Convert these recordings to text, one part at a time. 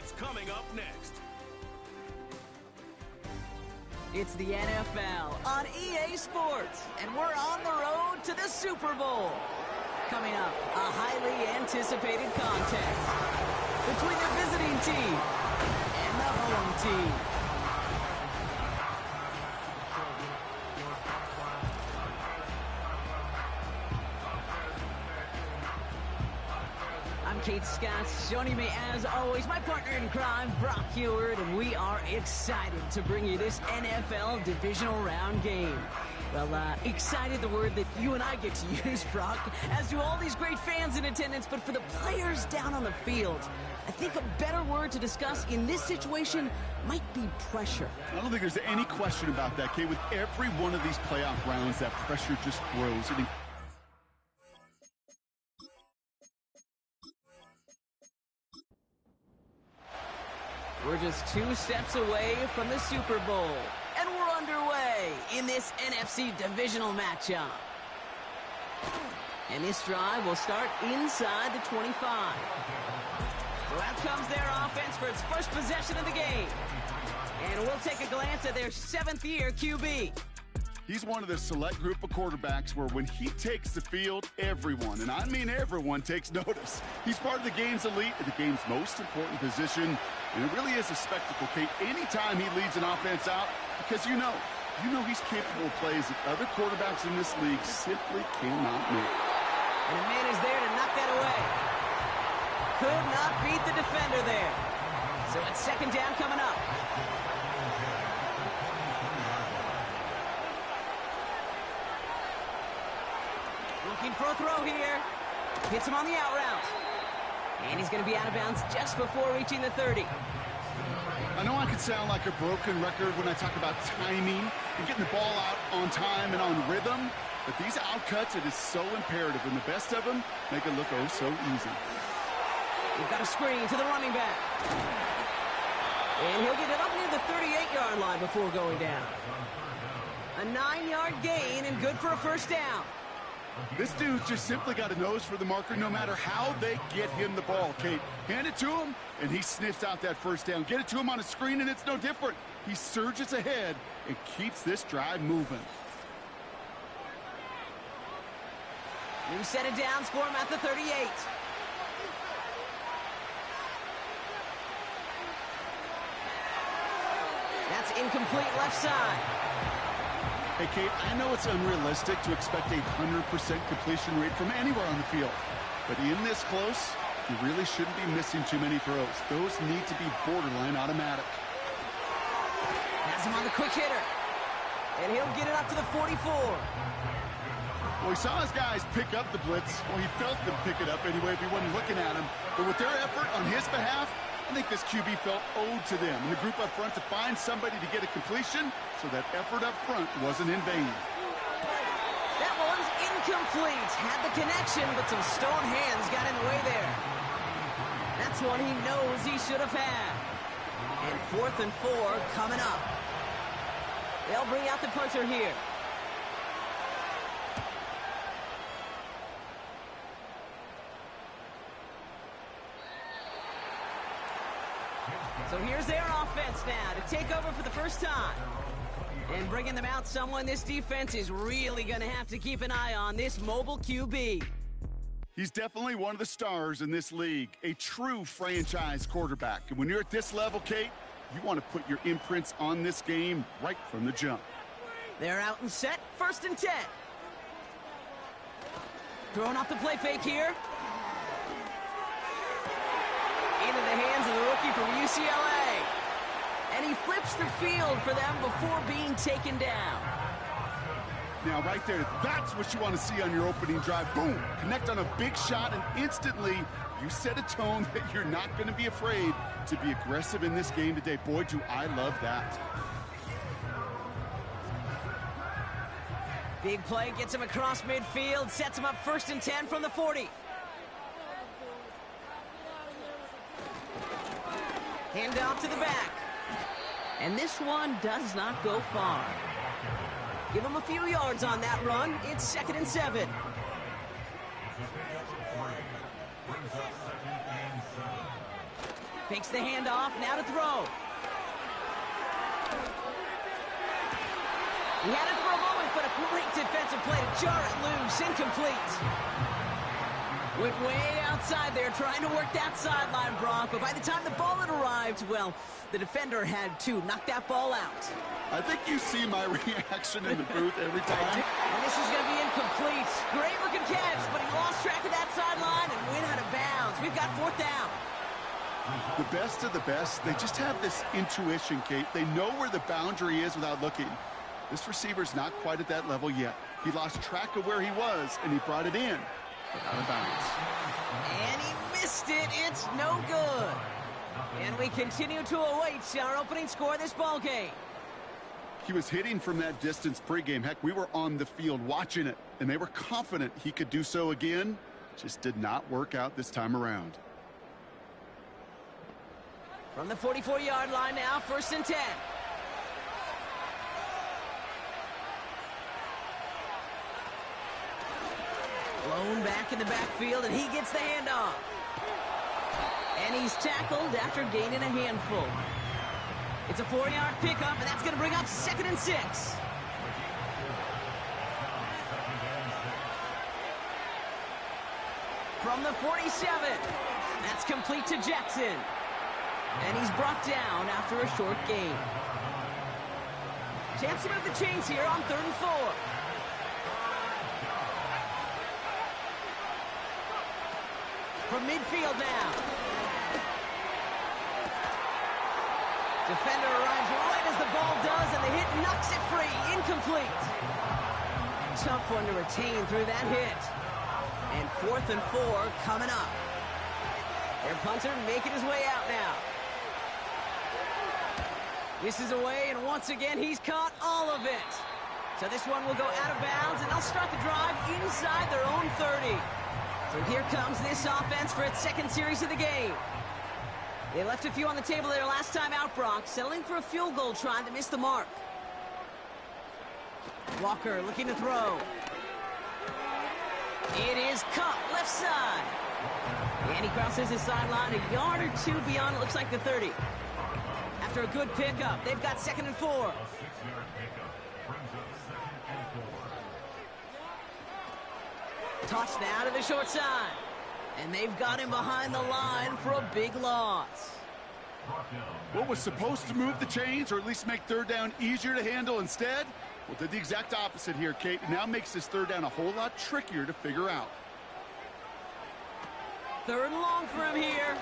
That's coming up next. It's the NFL on EA Sports, and we're on the road to the Super Bowl. Coming up, a highly anticipated contest between the visiting team and the home team. I'm Kate Scott. Joining me, as always, my partner in crime, Brock Heward, and we are excited to bring you this NFL divisional round game. Well, excited, the word that you and I get to use, Brock, as do all these great fans in attendance, but for the players down on the field, I think a better word to discuss in this situation might be pressure. I don't think there's any question about that, Kate. With every one of these playoff rounds, that pressure just grows. We're just 2 steps away from the Super Bowl, and we're underway in this NFC divisional matchup. And this drive will start inside the 25. So out comes their offense for its first possession of the game. And we'll take a glance at their 7th-year QB. He's one of the select group of quarterbacks where when he takes the field, everyone, and I mean everyone, takes notice. He's part of the game's elite at the game's most important position, and it really is a spectacle, Kate, anytime he leads an offense out, because you know he's capable of plays that other quarterbacks in this league simply cannot make. And a man is there to knock that away. Could not beat the defender there. So it's 2nd down coming up. Looking for a throw here. Hits him on the out route. And he's going to be out of bounds just before reaching the 30. I know I could sound like a broken record when I talk about timing and getting the ball out on time and on rhythm, but these outcuts, it is so imperative, and the best of them make it look oh so easy. We've got a screen to the running back. And he'll get it up near the 38-yard line before going down. A 9-yard gain and good for a 1st down. This dude's just simply got a nose for the marker no matter how they get him the ball, Kate. Hand it to him, and he sniffs out that 1st down. Get it to him on a screen, and it's no different. He surges ahead and keeps this drive moving. New set of downs for him at the 38. That's incomplete left side. Hey, Kate, I know it's unrealistic to expect a 100% completion rate from anywhere on the field. But in this close, you really shouldn't be missing too many throws. Those need to be borderline automatic. Has him on the quick hitter. And he'll get it up to the 44. Well, he saw his guys pick up the blitz. Well, he felt them pick it up anyway if he wasn't looking at him. But with their effort on his behalf, I think this QB felt owed to them and the group up front to find somebody to get a completion, so that effort up front wasn't in vain. That one's incomplete. Had the connection, but some stone hands got in the way there. That's one he knows he should have had. And 4th and 4 coming up. They'll bring out the punter here. So here's their offense now to take over for the first time. And bringing them out, someone this defense is really going to have to keep an eye on, this mobile QB. He's definitely one of the stars in this league, a true franchise quarterback. And when you're at this level, Kate, you want to put your imprints on this game right from the jump. They're out and set, 1st and 10. Throwing off the play fake here. Into the hands of the rookie from UCLA. And he flips the field for them before being taken down. Now, right there, that's what you want to see on your opening drive. Boom! Connect on a big shot, and instantly you set a tone that you're not going to be afraid to be aggressive in this game today. Boy, do I love that. Big play gets him across midfield, sets him up 1st and 10 from the 40. Hand off to the back. And this one does not go far. Give him a few yards on that run. It's 2nd and 7. Takes the handoff, now to throw. He had it for a moment, but a great defensive play to jar it loose. Incomplete. Went way outside there, trying to work that sideline, Brock. But by the time the ball had arrived, well, the defender had to knock that ball out. I think you see my reaction in the booth every time. And this is going to be incomplete. Great looking catch, but he lost track of that sideline and went out of bounds. We've got 4th down. The best of the best, they just have this intuition, Kate. They know where the boundary is without looking. This receiver's not quite at that level yet. He lost track of where he was, and he brought it in, but out of bounds. And he missed it. It's no good. And we continue to await our opening score of this ball game. He was hitting from that distance pregame. Heck, we were on the field watching it, and they were confident he could do so again. Just did not work out this time around. From the 44-yard line now, 1st and 10. Blown back in the backfield, and he gets the handoff. And he's tackled after gaining a handful. It's a 4-yard pickup, and that's going to bring up 2nd and 6. From the 47, that's complete to Jackson. And he's brought down after a short gain. Chance to move the chains here on 3rd and 4. From midfield now. Defender arrives right as the ball does, and the hit knocks it free. Incomplete. Tough one to retain through that hit. And 4th and 4 coming up. Their punter making his way out now. This is away, and once again, he's caught all of it. So this one will go out of bounds, and they'll start the drive inside their own 30. So here comes this offense for its 2nd series of the game. They left a few on the table their last time out, Brock, settling for a field goal try that missed the mark. Walker looking to throw. It is Cup, left side. And he crosses his sideline a yard or 2 beyond, it looks like the 30. After a good pickup, they've got 2nd and 4. Toss now to the short side. And they've got him behind the line for a big loss. What was supposed to move the chains, or at least make 3rd down easier to handle instead? Well, did the exact opposite here, Kate. It now makes this 3rd down a whole lot trickier to figure out. 3rd and long for him here.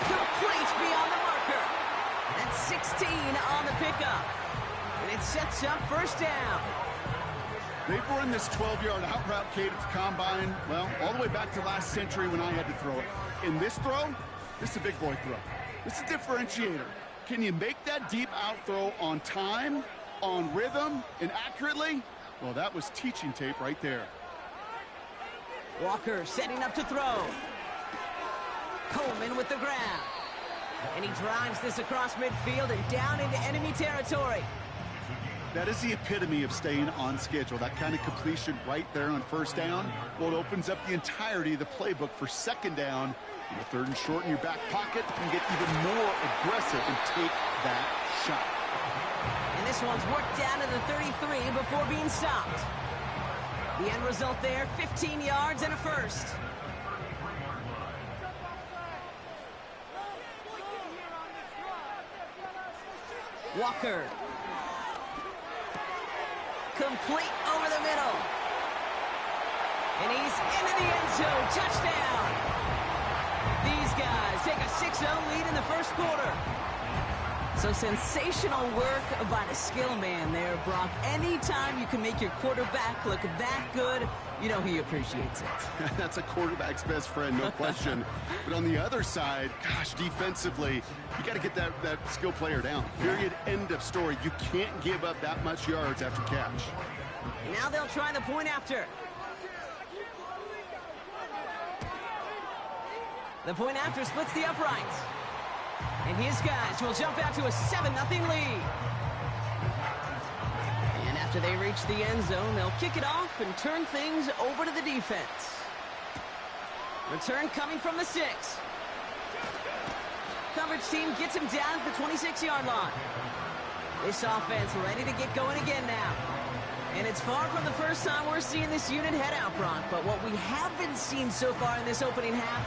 Complete beyond the marker. That's 16 on the pickup. And it sets up 1st down. They've run this 12-yard out route, Kate, at the combine, well, all the way back to last century when I had to throw it. In this throw, this is a big boy throw. This is a differentiator. Can you make that deep out throw on time, on rhythm, and accurately? Well, that was teaching tape right there. Walker setting up to throw. Coleman with the grab. And he drives this across midfield and down into enemy territory. That is the epitome of staying on schedule. That kind of completion right there on 1st down. Well, it opens up the entirety of the playbook for 2nd down. And a 3rd and short in your back pocket, you can get even more aggressive and take that shot. And this one's worked down to the 33 before being stopped. The end result there, 15 yards and a 1st. Walker. Complete over the middle. And he's into the end zone. Touchdown. These guys take a 6-0 lead in the 1st quarter. So sensational work by the skill man there, Brock. Anytime you can make your quarterback look that good, you know he appreciates it. That's a quarterback's best friend, no question. But on the other side, gosh, defensively, you got to get that skill player down. Period, end of story. You can't give up that much yards after catch. Now they'll try the point after. The point after splits the uprights. And his guys will jump out to a 7-0 lead. And after they reach the end zone, they'll kick it off and turn things over to the defense. Return coming from the 6. coverage team gets him down at the 26-yard line. This offense ready to get going again now. And it's far from the first time we're seeing this unit head out, Brock. But what we haven't seen so far in this opening half,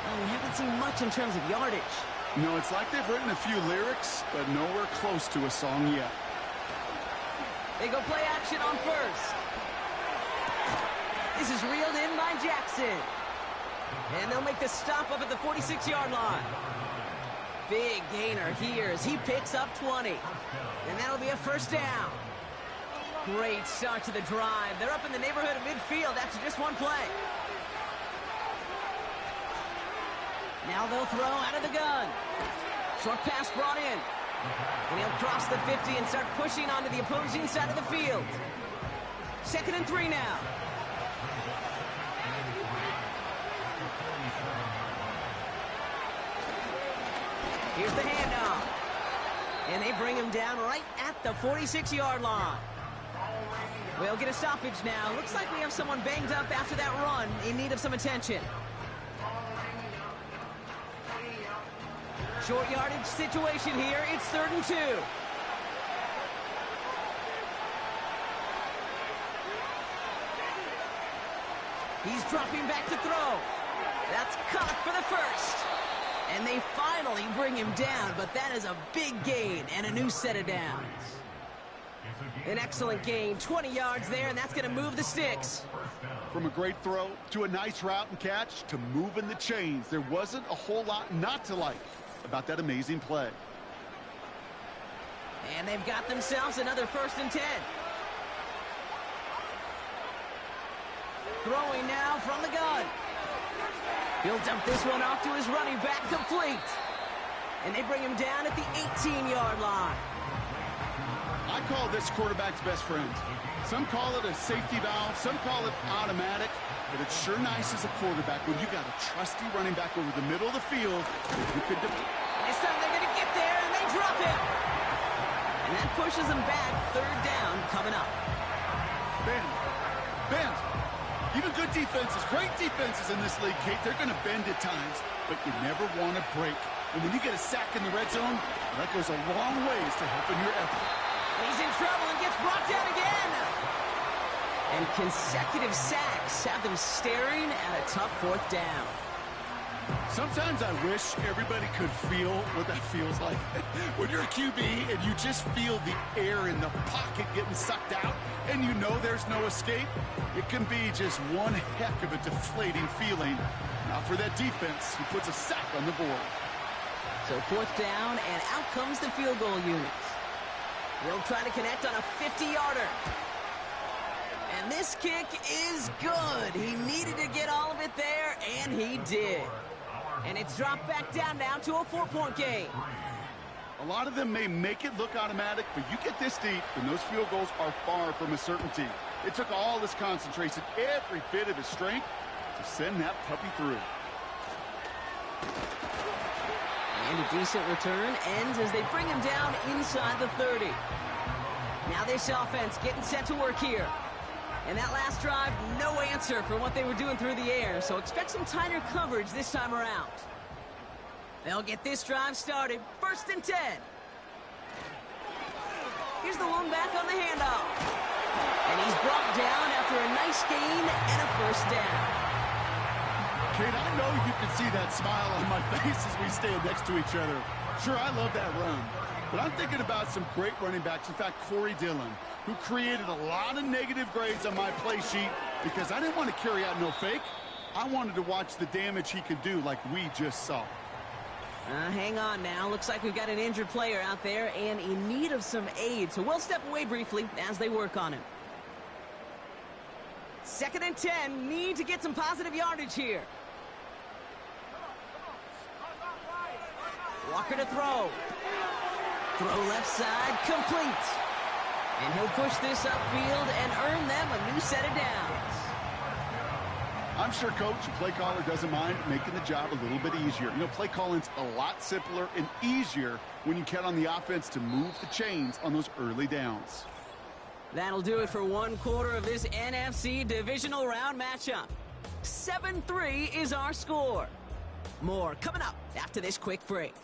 well, we haven't seen much in terms of yardage. No, it's like they've written a few lyrics, but nowhere close to a song yet. They go play action on first. This is reeled in by Jackson. And they'll make the stop up at the 46-yard line. Big gainer here as he picks up 20. And that'll be a first down. Great start to the drive. They're up in the neighborhood of midfield after just one play. Now they'll throw out of the gun. Short pass brought in. And he'll cross the 50 and start pushing onto the opposing side of the field. 2nd and 3 now. Here's the handoff. And they bring him down right at the 46-yard line. We'll get a stoppage now. Looks like we have someone banged up after that run in need of some attention. Short yardage situation here. It's 3rd and 2. He's dropping back to throw. That's caught for the first. And they finally bring him down, but that is a big gain and a new set of downs. An excellent gain, 20 yards there, and that's going to move the sticks. From a great throw to a nice route and catch to moving the chains, there wasn't a whole lot not to like about that amazing play. And they've got themselves another 1st and 10. Throwing now from the gun. He'll dump this one off to his running back, complete. And they bring him down at the 18-yard line. I call this quarterback's best friend. Some call it a safety valve, some call it automatic, but it's sure nice as a quarterback when you got a trusty running back over the middle of the field who could this time they're going to get there, and they drop him. And that pushes them back. 3rd down coming up. Bend. Even good defenses, great defenses in this league, Kate, they're going to bend at times, but you never want to break. And when you get a sack in the red zone, that goes a long ways to helping your effort. He's in trouble and gets brought down again. And consecutive sacks have them staring at a tough 4th down. Sometimes I wish everybody could feel what that feels like. When you're a QB and you just feel the air in the pocket getting sucked out and you know there's no escape, it can be just one heck of a deflating feeling. Now for that defense, who puts a sack on the board. So 4th down, and out comes the field goal unit. They'll try to connect on a 50-yarder. And this kick is good. He needed to get all of it there, and he did. And it's dropped back down now to a 4-point game. A lot of them may make it look automatic, but you get this deep, and those field goals are far from a certainty. It took all his concentration, every bit of his strength, to send that puppy through. And a decent return ends as they bring him down inside the 30. Now this offense getting set to work here. And that last drive, no answer for what they were doing through the air, so expect some tighter coverage this time around. They'll get this drive started. 1st and 10. Here's the one back on the handoff. And he's brought down after a nice gain and a 1st down. Kate, I know you can see that smile on my face as we stand next to each other. Sure, I love that run. But I'm thinking about some great running backs. In fact, Corey Dillon, who created a lot of negative grades on my play sheet because I didn't want to carry out no fake. I wanted to watch the damage he could do like we just saw. Hang on now. Looks like we've got an injured player out there and in need of some aid. So we'll step away briefly as they work on him. 2nd and 10. Need to get some positive yardage here. Walker to throw. Throw left side, complete. And he'll push this upfield and earn them a new set of downs. I'm sure coach and play caller doesn't mind making the job a little bit easier. You know, play calling's a lot simpler and easier when you count on the offense to move the chains on those early downs. That'll do it for 1/4 of this NFC divisional round matchup. 7-3 is our score. More coming up after this quick break.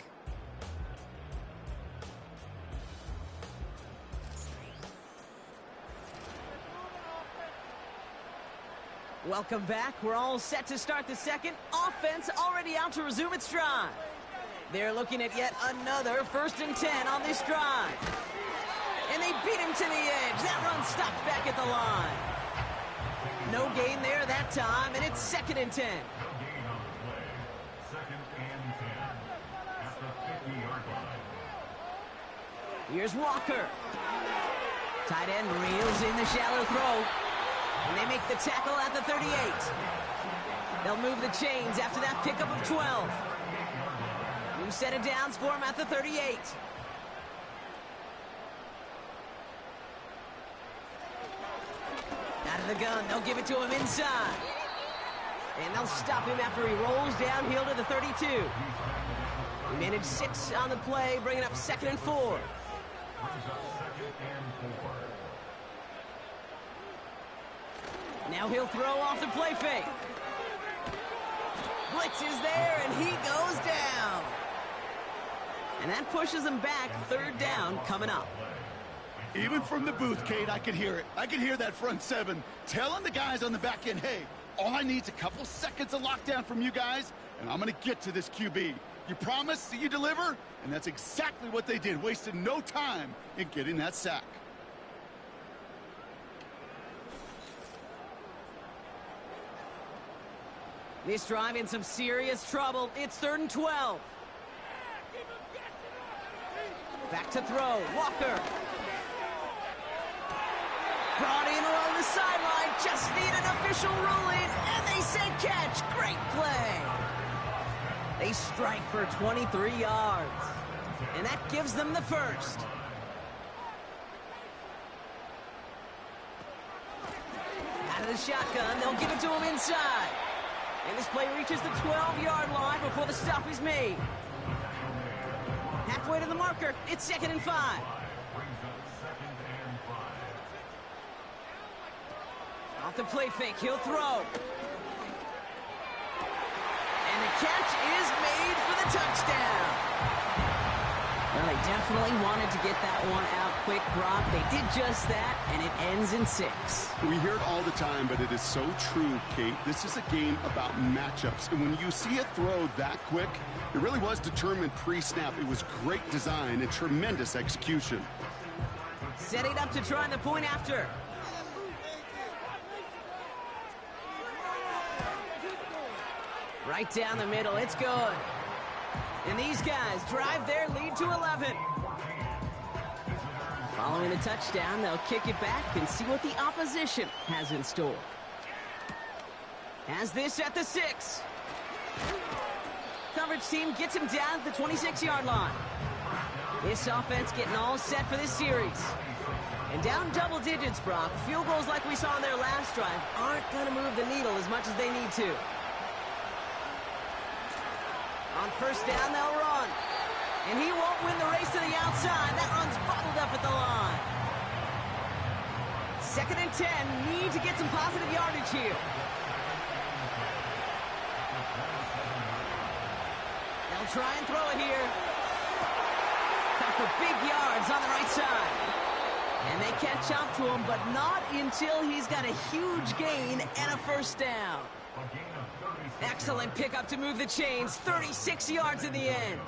Welcome back. We're all set to start the second. Offense already out to resume its drive. They're looking at yet another 1st and 10 on this drive. And they beat him to the edge. That run stopped back at the line. No gain there that time, and it's 2nd and 10. Here's Walker. Tight end reels in the shallow throw. And they make the tackle at the 38. They'll move the chains after that pickup of 12. New set of downs for him at the 38. Out of the gun, they'll give it to him inside. And they'll stop him after he rolls downhill to the 32. He managed 6 on the play, bringing up 2nd and 4. Now he'll throw off the play fake. Blitz is there, and he goes down. And that pushes him back. 3rd down coming up. Even from the booth, Kate, I could hear it. I could hear that front 7 telling the guys on the back end, hey, all I need is a couple seconds of lockdown from you guys, and I'm going to get to this QB. You promise that you deliver? And that's exactly what they did, wasted no time in getting that sack. This drive in some serious trouble. It's 3rd and 12. Back to throw. Walker. Brought in along the sideline. Just need an official ruling. And they say catch. Great play. They strike for 23 yards. And that gives them the 1st. Out of the shotgun. They'll give it to him inside. And this play reaches the 12-yard line before the stop is made. Halfway to the marker. It's 2nd and 5. Off the play fake, he'll throw. And the catch is made for the touchdown. Well, they definitely wanted to get that one out quick, Brock. They did just that, and it ends in 6. We hear it all the time, but it is so true, Kate. This is a game about matchups, and when you see a throw that quick, it really was determined pre-snap. It was great design and tremendous execution. Setting up to try the point after. Right down the middle, it's good. And these guys drive their lead to 11. Following the touchdown, they'll kick it back and see what the opposition has in store. Has this at the 6. Coverage team gets him down at the 26-yard line. This offense getting all set for this series. And down double digits, Brock. Field goals like we saw in their last drive aren't going to move the needle as much as they need to. On 1st down, they'll run. And he won't win the race to the outside. That run's bottled up at the line. 2nd and 10. Need to get some positive yardage here. They'll try and throw it here. Cut for big yards on the right side. And they catch up to him, but not until he's got a huge gain and a 1st down. Excellent pickup to move the chains. 36 yards in the end.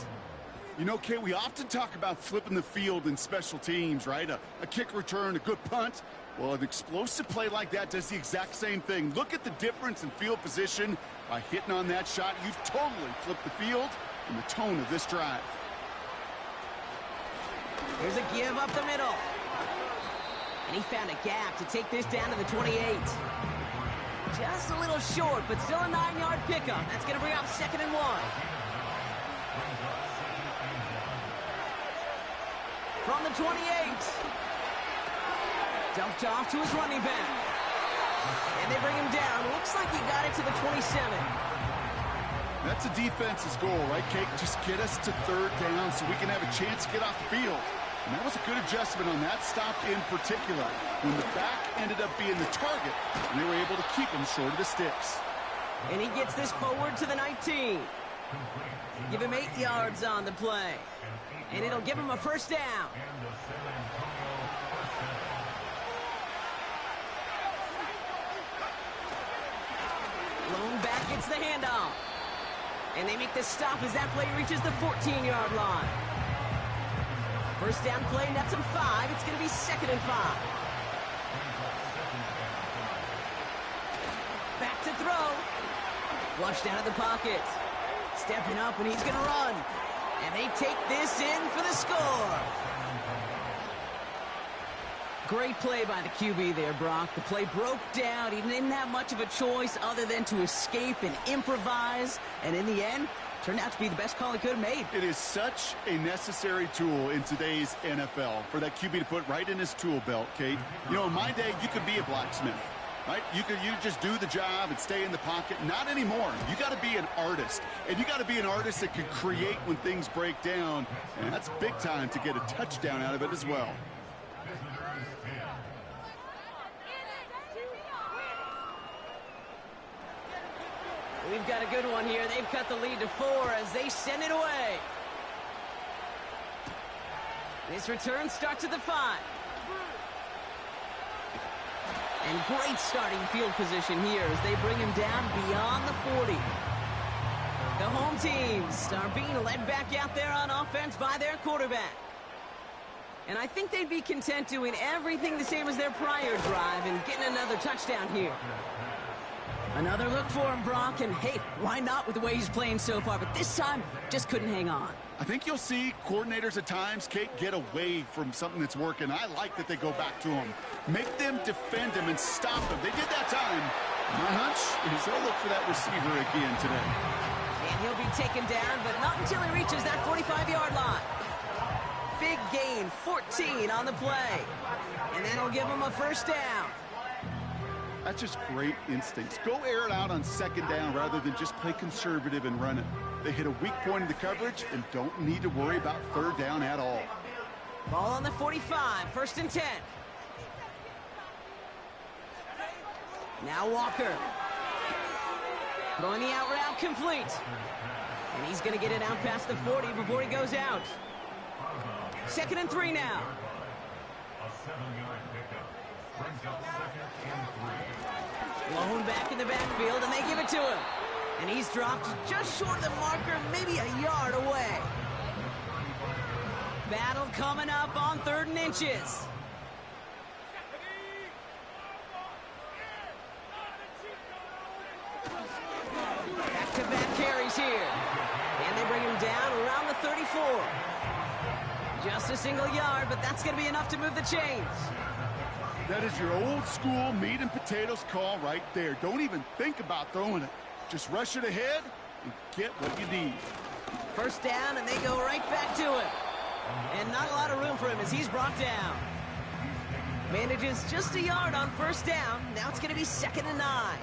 You know, Kate, we often talk about flipping the field in special teams, right? A kick return, a good punt. Well, an explosive play like that does the exact same thing. Look at the difference in field position. By hitting on that shot, you've totally flipped the field and the tone of this drive. Here's a give up the middle. And he found a gap to take this down to the 28. Just a little short, but still a 9-yard pickup. That's going to bring up 2nd and 1. From the 28. Dumped off to his running back. And they bring him down. Looks like he got it to the 27. That's a defense's goal, right, Kate? Just get us to 3rd down so we can have a chance to get off the field. And that was a good adjustment on that stop in particular, when the back ended up being the target, and they were able to keep him short of the sticks. And he gets this forward to the 19. Give him 8 yards on the play. And it'll give him a 1st down. Gets the handoff. And they make the stop as that play reaches the 14-yard line. First down play, nets them 5. It's going to be 2nd and 5. Back to throw. Flushed out of the pocket. Stepping up, and he's going to run. And they take this in for the score. Great play by the QB there, Brock. The play broke down. He didn't have much of a choice other than to escape and improvise. And in the end, turned out to be the best call he could have made. It is such a necessary tool in today's NFL for that QB to put right in his tool belt, Kate. You know, in my day, you could be a blacksmith, right? You just do the job and stay in the pocket. Not anymore. You got to be an artist. And you got to be an artist that can create when things break down. And that's big time to get a touchdown out of it as well. We've got a good one here. They've cut the lead to 4 as they send it away. This return starts at the 5. And great starting field position here as they bring him down beyond the 40. The home teams are being led back out there on offense by their quarterback. And I think they'd be content doing everything the same as their prior drive and getting another touchdown here. Another look for him, Brock, and hey, why not with the way he's playing so far? But this time, just couldn't hang on. I think you'll see coordinators at times, Kate, get away from something that's working. I like that they go back to him. Make them defend him and stop him. They did that time. My hunch is they'll look for that receiver again today. And he'll be taken down, but not until he reaches that 45-yard line. Big gain, 14 on the play. And that'll give him a first down. That's just great instincts. Go air it out on 2nd down rather than just play conservative and run it. They hit a weak point in the coverage and don't need to worry about 3rd down at all. Ball on the 45, 1st and 10. Now Walker. Throwing the out route complete. And he's going to get it out past the 40 before he goes out. 2nd and 3 now. Blown back in the backfield, and they give it to him. And he's dropped just short of the marker, maybe a yard away. Battle coming up on 3rd and inches. Back-to-back carries here. And they bring him down around the 34. Just a single yard, but that's going to be enough to move the chains. That is your old school meat and potatoes call right there. Don't even think about throwing it. Just rush it ahead and get what you need. First down, and they go right back to him. And not a lot of room for him as he's brought down. Manages just a yard on 1st down. Now it's going to be 2nd and 9.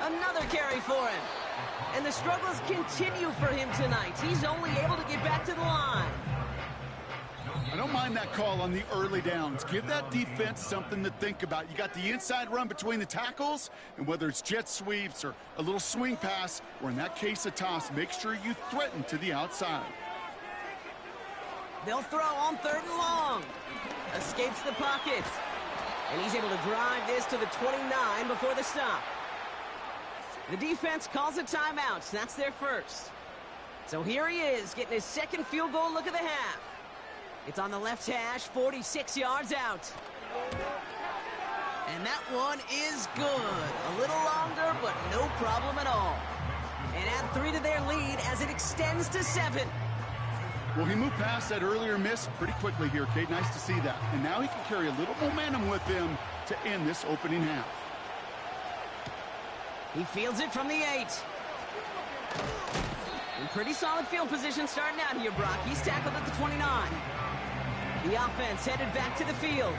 Another carry for him. And the struggles continue for him tonight. He's only able to get back to the line. I don't mind that call on the early downs. Give that defense something to think about. You got the inside run between the tackles, and whether it's jet sweeps or a little swing pass, or in that case a toss, make sure you threaten to the outside. They'll throw on 3rd and long. Escapes the pocket. And he's able to drive this to the 29 before the stop. The defense calls a timeout. That's their first. So here he is, getting his 2nd field goal look of the half. It's on the left hash, 46 yards out. And that one is good. A little longer, but no problem at all. And add 3 to their lead as it extends to 7. Well, he moved past that earlier miss pretty quickly here, Kate. Nice to see that. And now he can carry a little momentum with him to end this opening half. He fields it from the 8. In pretty solid field position starting out here, Brock. He's tackled at the 29. The offense headed back to the field.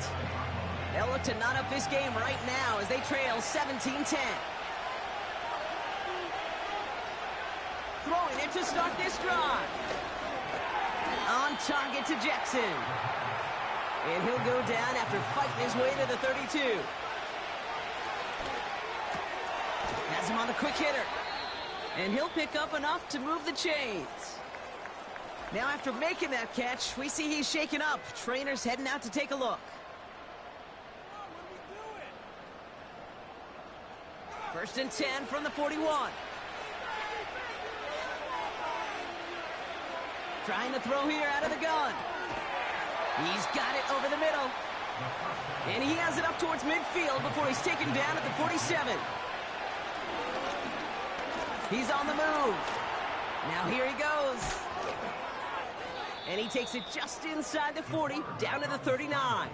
They'll look to knot up this game right now as they trail 17-10. Throwing it to start this drive. On target to Jackson. And he'll go down after fighting his way to the 32. Has him on the quick hitter. And he'll pick up enough to move the chains. Now after making that catch, we see he's shaken up. Trainer's heading out to take a look. First and 10 from the 41. Trying to throw here out of the gun. He's got it over the middle. And he has it up towards midfield before he's taken down at the 47. He's on the move. Now here he goes. And he takes it just inside the 40, down to the 39.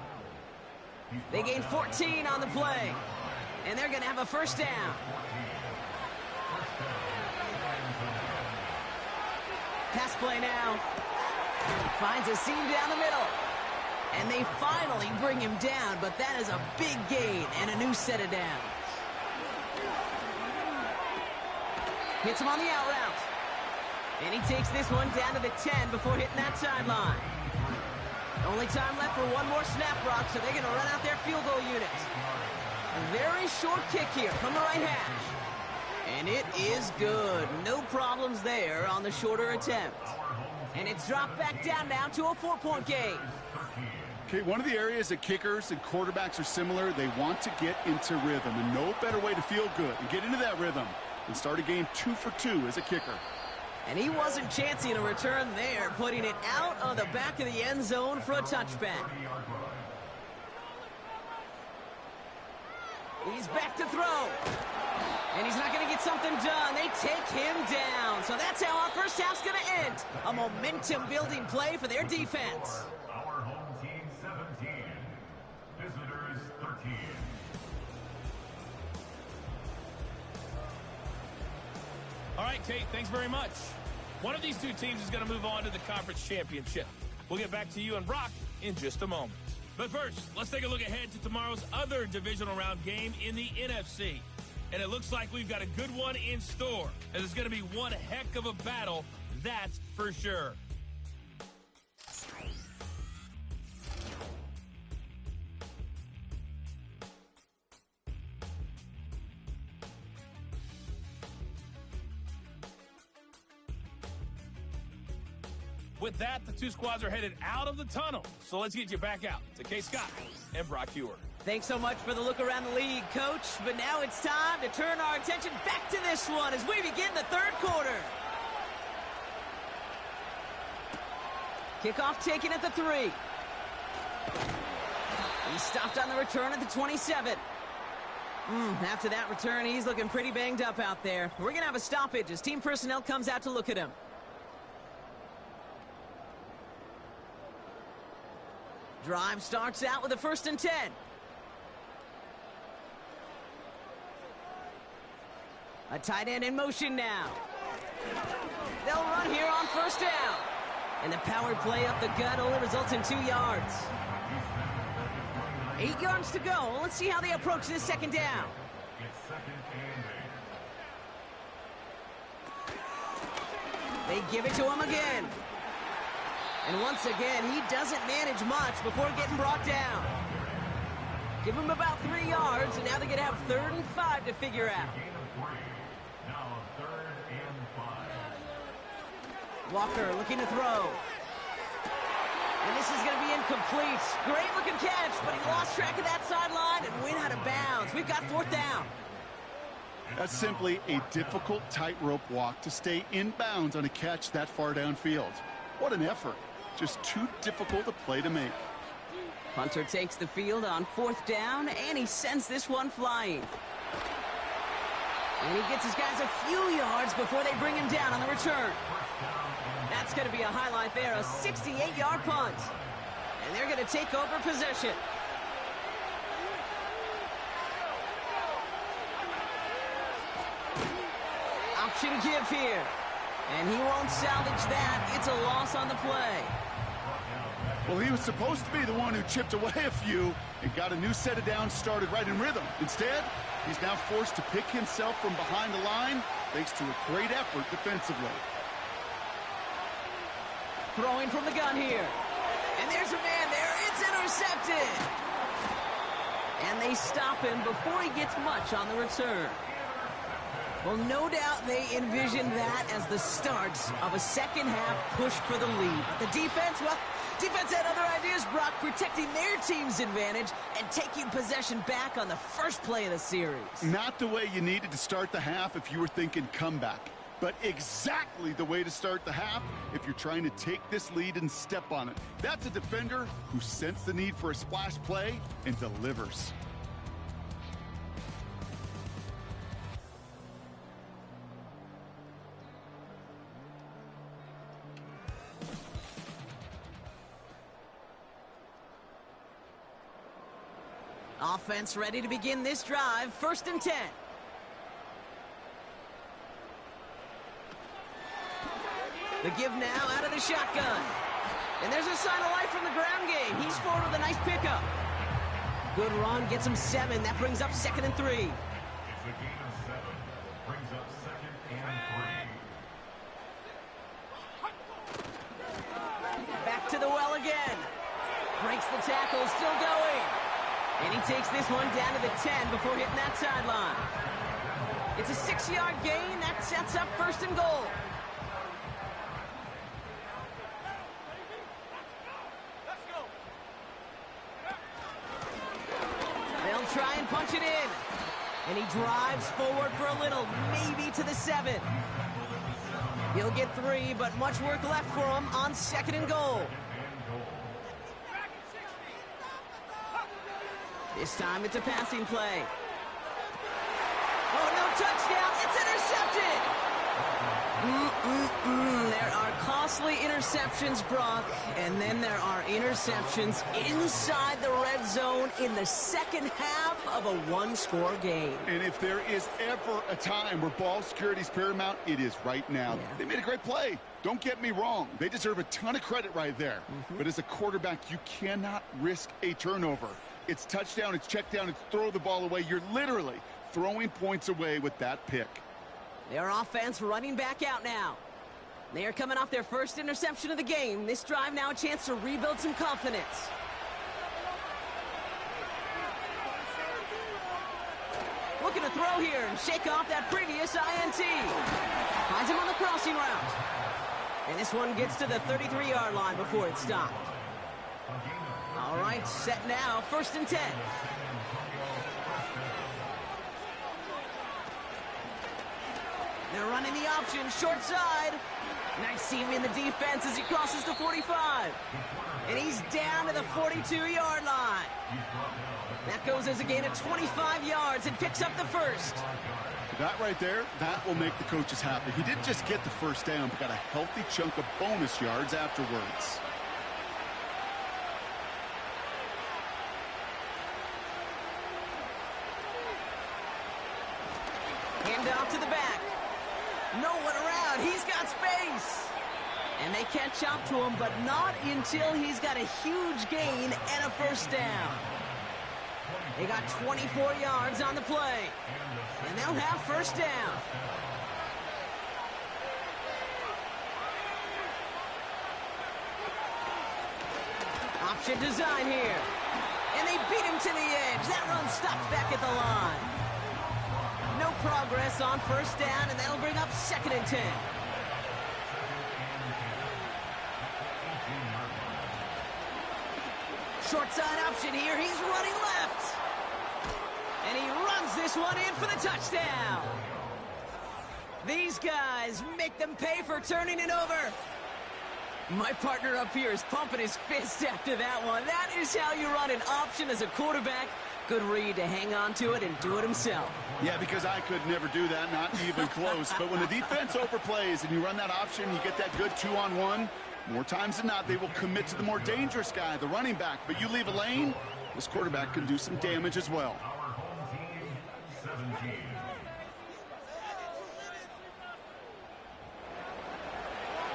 They gain 14 on the play. And they're going to have a first down. Pass play now. Finds a seam down the middle. And they finally bring him down, but that is a big gain and a new set of downs. Hits him on the out route. And he takes this one down to the 10 before hitting that sideline. Only time left for one more snap, Brock, so they're going to run out their field goal unit. A very short kick here from the right hash. And it is good. No problems there on the shorter attempt. And it's dropped back down now to a 4-point game. Okay, one of the areas that kickers and quarterbacks are similar, they want to get into rhythm. And no better way to feel good and get into that rhythm than start a game 2 for 2 as a kicker. And he wasn't chancing a return there, putting it out of the back of the end zone for a touchback. He's back to throw. And he's not going to get something done. They take him down. So that's how our first half's going to end. A momentum-building play for their defense. Our home team 17, visitors 13. All right, Kate, thanks very much. One of these two teams is going to move on to the conference championship. We'll get back to you and Brock in just a moment. But first, let's take a look ahead to tomorrow's other divisional round game in the NFC. And it looks like we've got a good one in store, as it's going to be one heck of a battle, that's for sure. With that, the two squads are headed out of the tunnel. So let's get you back out to Kay Scott and Brock Huard. Thanks so much for the look around the league, Coach. But now it's time to turn our attention back to this one as we begin the third quarter. Kickoff taken at the 3. He stopped on the return at the 27. After that return, he's looking pretty banged up out there. We're going to have a stoppage as team personnel comes out to look at him. Drive starts out with a 1st and 10. A tight end in motion now. They'll run here on 1st down. And the power play up the gut only results in 2 yards. 8 yards to go. Let's see how they approach this 2nd down. They give it to him again. And once again, he doesn't manage much before getting brought down. Give him about 3 yards, and now they're going to have 3rd and 5 to figure out. Now 3rd and 5. Walker looking to throw. And this is going to be incomplete. Great looking catch, but he lost track of that sideline and went out of bounds. We've got 4th down. That's simply a difficult tightrope walk to stay in bounds on a catch that far downfield. What an effort. Just too difficult a play to make. Hunter takes the field on 4th down, and he sends this one flying. And he gets his guys a few yards before they bring him down on the return. That's going to be a highlight there, a 68-yard punt. And they're going to take over possession. Option give here. And he won't salvage that. It's a loss on the play. Well, he was supposed to be the one who chipped away a few and got a new set of downs started right in rhythm. Instead, he's now forced to pick himself from behind the line thanks to a great effort defensively. Throwing from the gun here. And there's a man there. It's intercepted. And they stop him before he gets much on the return. Well, no doubt they envisioned that as the start of a second half push for the lead. But the defense, well, Defense had other ideas, Brock, protecting their team's advantage and taking possession back on the first play of the series. Not the way you needed to start the half if you were thinking comeback, but exactly the way to start the half if you're trying to take this lead and step on it. That's a defender who sensed the need for a splash play and delivers. Offense ready to begin this drive. 1st and 10. The give now out of the shotgun. And there's a sign of life from the ground game. He's forward with a nice pickup. Good run, gets him 7. That brings up 2nd and 3. It's a gain of 7. Brings up 2nd and 3. Back to the well again. Breaks the tackle, still going. And he takes this one down to the 10 before hitting that sideline. It's a 6-yard gain. That sets up 1st and goal. They'll try and punch it in. And he drives forward for a little, maybe to the 7. He'll get 3, but much work left for him on 2nd and goal. This time it's a passing play. Oh, no touchdown. It's intercepted. There are costly interceptions, Brock, and then there are interceptions inside the red zone in the second half of a one-score game. And if there is ever a time where ball security is paramount, it is right now. Yeah. They made a great play. Don't get me wrong. They deserve a ton of credit right there. But as a quarterback, you cannot risk a turnover. It's touchdown, it's check down, it's throw the ball away. You're literally throwing points away with that pick. Their offense running back out now. They are coming off their first interception of the game. This drive now a chance to rebuild some confidence. Looking to throw here and shake off that previous INT. Finds him on the crossing route. And this one gets to the 33-yard line before it's stopped. All right, set now, 1st and 10. They're running the option, short side. Nice seam in the defense as he crosses the 45. And he's down to the 42-yard line. That goes as a gain of 25 yards and picks up the 1st. That right there, that will make the coaches happy. He didn't just get the 1st down, but got a healthy chunk of bonus yards afterwards. Hand off to the back. No one around. He's got space. And they catch up to him, but not until he's got a huge gain and a 1st down. They got 24 yards on the play. And they'll have 1st down. Option design here. And they beat him to the edge. That run stopped back at the line. No progress on 1st down, and that'll bring up 2nd and 10. Short side option here. He's running left. And he runs this one in for the touchdown. These guys make them pay for turning it over. My partner up here is pumping his fist after that one. That is how you run an option as a quarterback. Good read to hang on to it and do it himself. Yeah, because I could never do that, not even close. But when the defense overplays and you run that option, you get that good 2-on-1, more times than not, they will commit to the more dangerous guy, the running back. But you leave a lane, this quarterback can do some damage as well. Our home team, 17.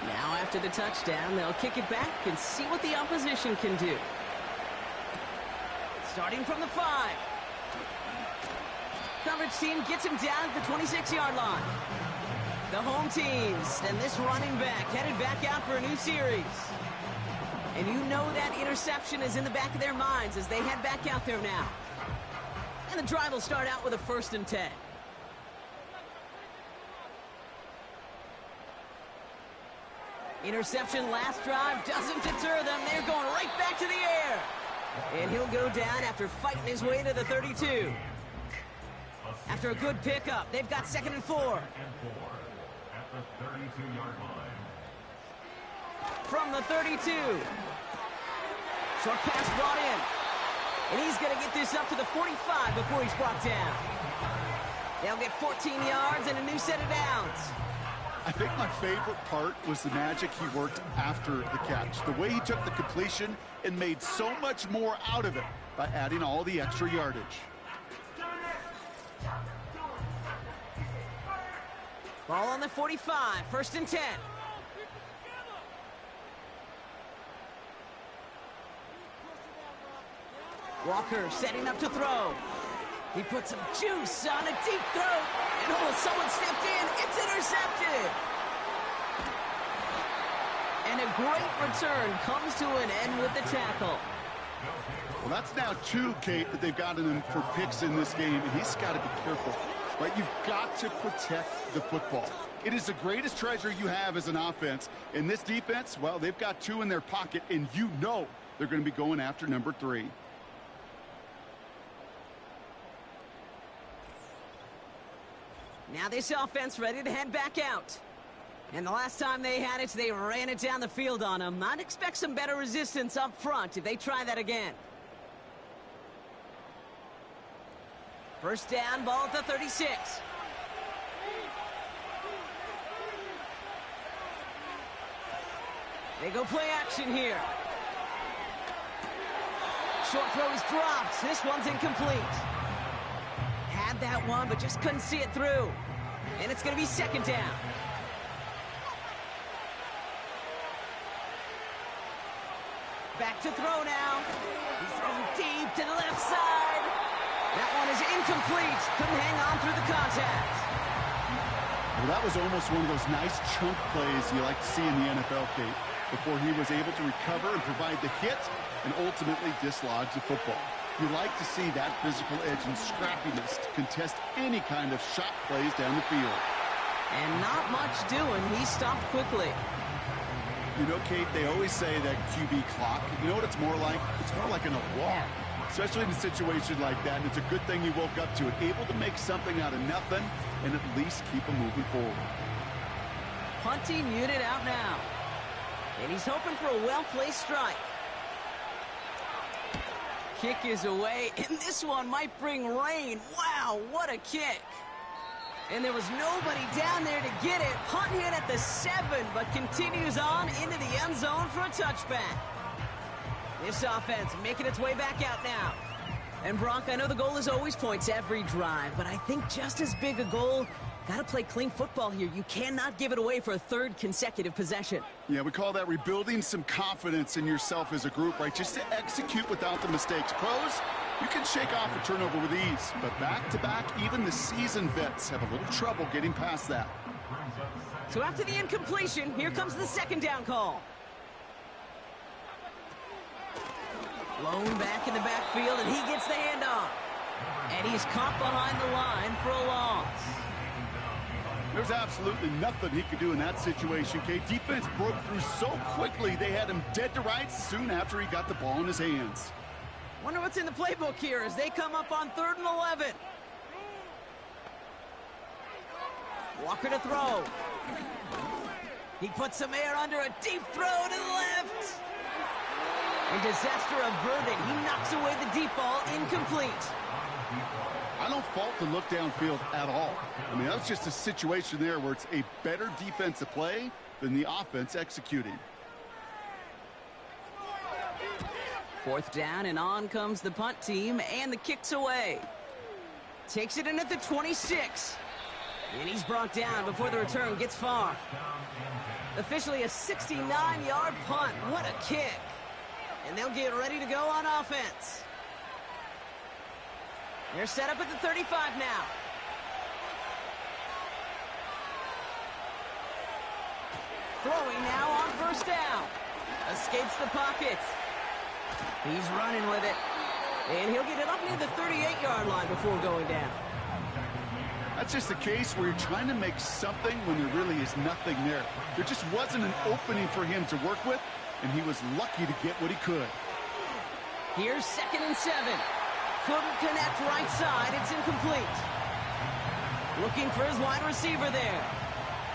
Now after the touchdown, they'll kick it back and see what the opposition can do. Starting from the 5. Coverage team gets him down at the 26-yard line. The home teams and this running back headed back out for a new series. And you know that interception is in the back of their minds as they head back out there now. And the drive will start out with a 1st and 10. Interception last drive doesn't deter them. They're going right back to the air. And he'll go down after fighting his way to the 32. After a good pickup, they've got 2nd and 4. At the 32-yard line. From the 32. Short pass brought in. And he's going to get this up to the 45 before he's brought down. They'll get 14 yards and a new set of downs. I think my favorite part was the magic he worked after the catch. The way he took the completion and made so much more out of it by adding all the extra yardage. Ball on the 45, 1st and 10. Walker setting up to throw. He put some juice on a deep throw. And someone stepped in. It's intercepted. And a great return comes to an end with the tackle. Well, that's now 2, Kate, that they've gotten him for picks in this game, and he's got to be careful. Right? You've got to protect the football. It is the greatest treasure you have as an offense. In this defense, well, they've got 2 in their pocket, and you know they're going to be going after number 3. Now this offense ready to head back out. And the last time they had it, they ran it down the field on them. I'd expect some better resistance up front if they try that again. 1st down, ball at the 36. They go play action here. Short throw is dropped. This one's incomplete. Had that one, but just couldn't see it through. And it's going to be 2nd down. Back to throw now. He's throwing deep to the left side. That one is incomplete. Couldn't hang on through the contact. Well, that was almost one of those nice chunk plays you like to see in the NFL, Kate, before he was able to recover and provide the hit and ultimately dislodge the football. You like to see that physical edge and scrappiness to contest any kind of shot plays down the field. And not much doing. He stopped quickly. You know, Kate, they always say that QB clock, you know what it's more like? It's more like an alarm, especially in a situation like that. And it's a good thing you woke up to it, able to make something out of nothing and at least keep them moving forward. Punting unit out now. And he's hoping for a well-placed strike. Kick is away, and this one might bring rain. Wow, what a kick. And there was nobody down there to get it. Punt hit at the 7, but continues on into the end zone for a touchback. This offense making its way back out now. And Brock, I know the goal is always points every drive, but I think just as big a goal, got to play clean football here. You cannot give it away for a 3rd consecutive possession. Yeah, we call that rebuilding some confidence in yourself as a group, right? Just to execute without the mistakes. Pros, you can shake off a turnover with ease, but back-to-back, even the seasoned vets have a little trouble getting past that. So after the incompletion, here comes the 2nd down call. Blown back in the backfield, and he gets the handoff. And he's caught behind the line for a loss. There's absolutely nothing he could do in that situation, Kate. Defense broke through so quickly, they had him dead to rights soon after he got the ball in his hands. Wonder what's in the playbook here as they come up on 3rd and 11. Walker to throw. He puts some air under a deep throw to the left. And disaster averted. He knocks away the deep ball, incomplete. I don't fault the look downfield at all. I mean, that's just a situation there where it's a better defensive play than the offense executing. 4th down, and on comes the punt team, and the kick's away. Takes it in at the 26. And he's brought down before the return gets far. Officially a 69-yard punt. What a kick. And they'll get ready to go on offense. They're set up at the 35 now. Throwing now on 1st down. Escapes the pocket. He's running with it. And he'll get it up near the 38-yard line before going down. That's just a case where you're trying to make something when there really is nothing there. There just wasn't an opening for him to work with, and he was lucky to get what he could. Here's 2nd and 7. Couldn't connect right side. It's incomplete. Looking for his wide receiver there.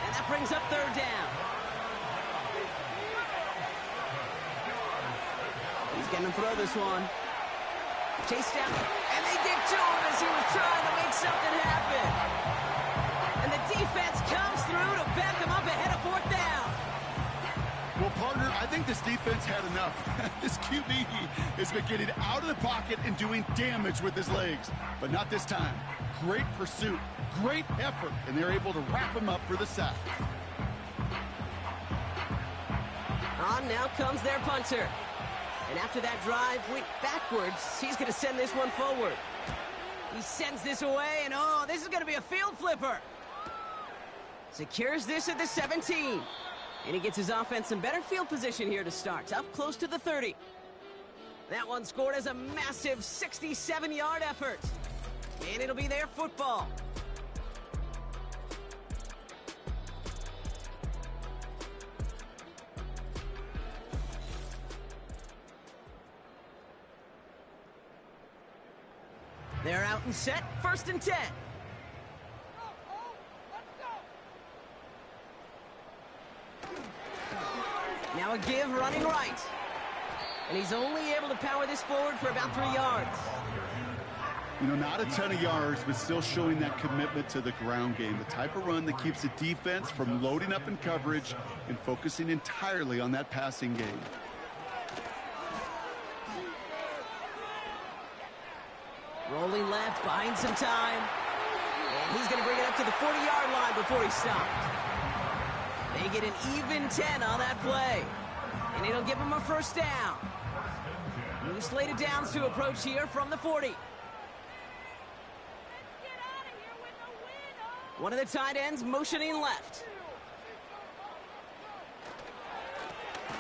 And that brings up 3rd down. He's going to throw this one. Chase down. And they get to him as he was trying to make something happen. And the defense comes through to back him up ahead of 4th down. Well, partner, I think this defense had enough. This QB has been getting out of the pocket and doing damage with his legs. But not this time. Great pursuit, great effort, and they're able to wrap him up for the sack. On now comes their punter. And after that drive went backwards, he's going to send this one forward. He sends this away, and oh, this is going to be a field flipper. Secures this at the 17. And he gets his offense in better field position here to start. Up close to the 30. That one scored as a massive 67-yard effort. And it'll be their football. They're out and set. 1st and 10. Now a give running right. And he's only able to power this forward for about 3 yards. You know, not a ton of yards, but still showing that commitment to the ground game. The type of run that keeps the defense from loading up in coverage and focusing entirely on that passing game. Rolling left, buying some time. And he's going to bring it up to the 40-yard line before he stopped. They get an even 10 on that play. And it'll give him a 1st down. New slated downs to approach here from the 40. One of the tight ends motioning left.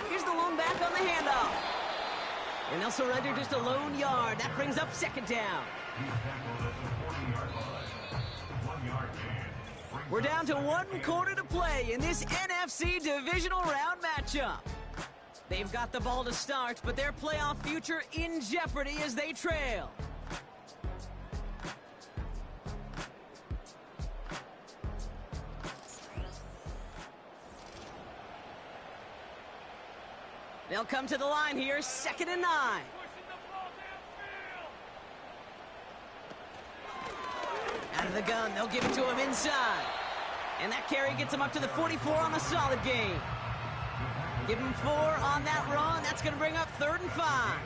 Here's the lone back on the handoff. And they'll surrender just a lone yard. That brings up 2nd down. We're down to 1 quarter to play in this NFC divisional round matchup. They've got the ball to start, but their playoff future in jeopardy as they trail. They'll come to the line here, 2nd and 9. Out of the gun, they'll give it to him inside. And that carry gets him up to the 44 on a solid game. Give him 4 on that run. That's going to bring up 3rd and 5.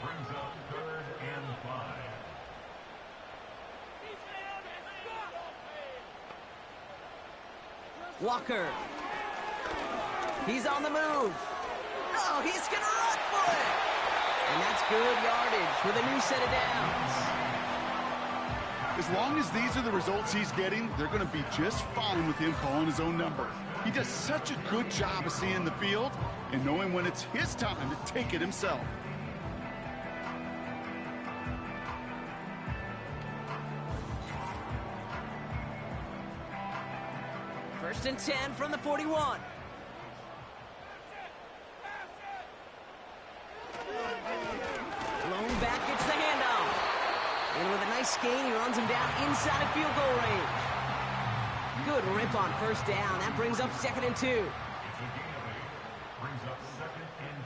Brings up 3rd and 5. Walker. He's on the move. Oh, he's going to run for it. And that's good yardage with a new set of downs. As long as these are the results he's getting, they're going to be just fine with him calling his own number. He does such a good job of seeing the field and knowing when it's his time to take it himself. First and 10 from the 41. Lone back gets the handoff. And with a nice gain, he runs him down inside of field goal range. Good rip on 1st down. That brings up 2nd and 2. Brings up 2nd and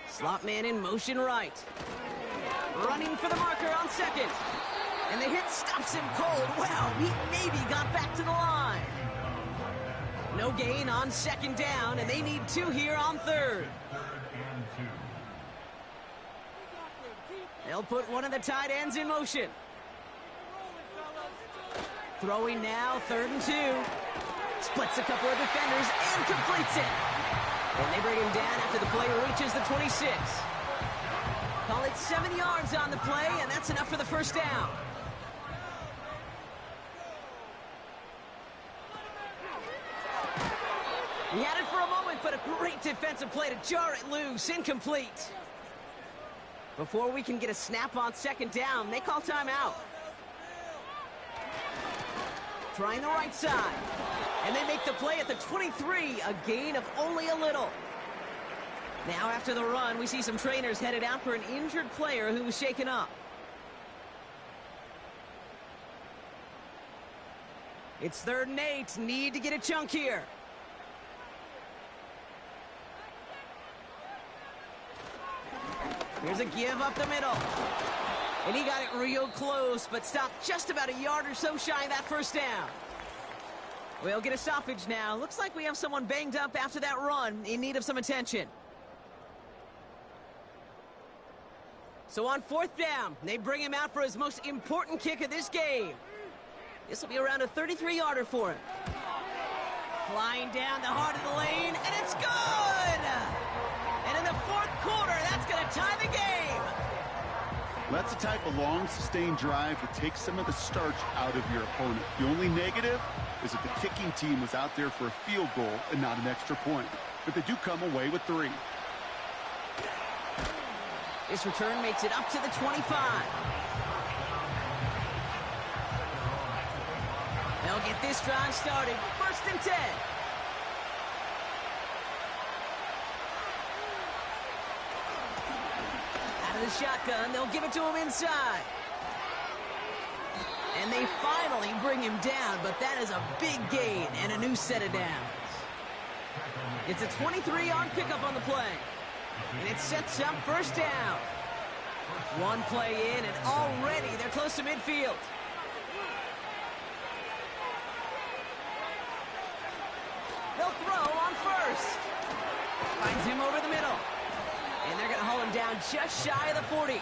2. Slot man in motion right. Running for the marker on 2nd. And the hit stops him cold. Wow, he maybe got back to the line. No gain on 2nd down, and they need 2 here on 3rd. They'll put one of the tight ends in motion. Throwing now, 3rd and 2. Splits a couple of defenders and completes it. And they bring him down after the play reaches the 26. Call it 7 yards on the play, and that's enough for the 1st down. He had it for a moment, but a great defensive play to jar it loose. Incomplete. Before we can get a snap on 2nd down, they call timeout. Trying the right side. And they make the play at the 23, a gain of only a little. Now after the run, we see some trainers headed out for an injured player who was shaken up. It's 3rd and 8. Need to get a chunk here. Here's a give up the middle. And he got it real close, but stopped just about a yard or so shy of that first down. We'll get a stoppage now. Looks like we have someone banged up after that run, in need of some attention. So on 4th down, they bring him out for his most important kick of this game. This will be around a 33-yarder for him. Flying down the heart of the lane, and it's good! And in the 4th quarter, that's going to tie the game. That's the type of long, sustained drive that takes some of the starch out of your opponent. The only negative is that the kicking team was out there for a field goal and not an extra point. But they do come away with 3. This return makes it up to the 25. They'll get this drive started. 1st and 10. Out of the shotgun, they'll give it to him inside. And they finally bring him down, but that is a big gain and a new set of downs. It's a 23-yard pickup on the play. And it sets up 1st down. 1 play in, and already they're close to midfield. They'll throw on 1st. Finds him over the middle. And they're going to haul him down just shy of the 40.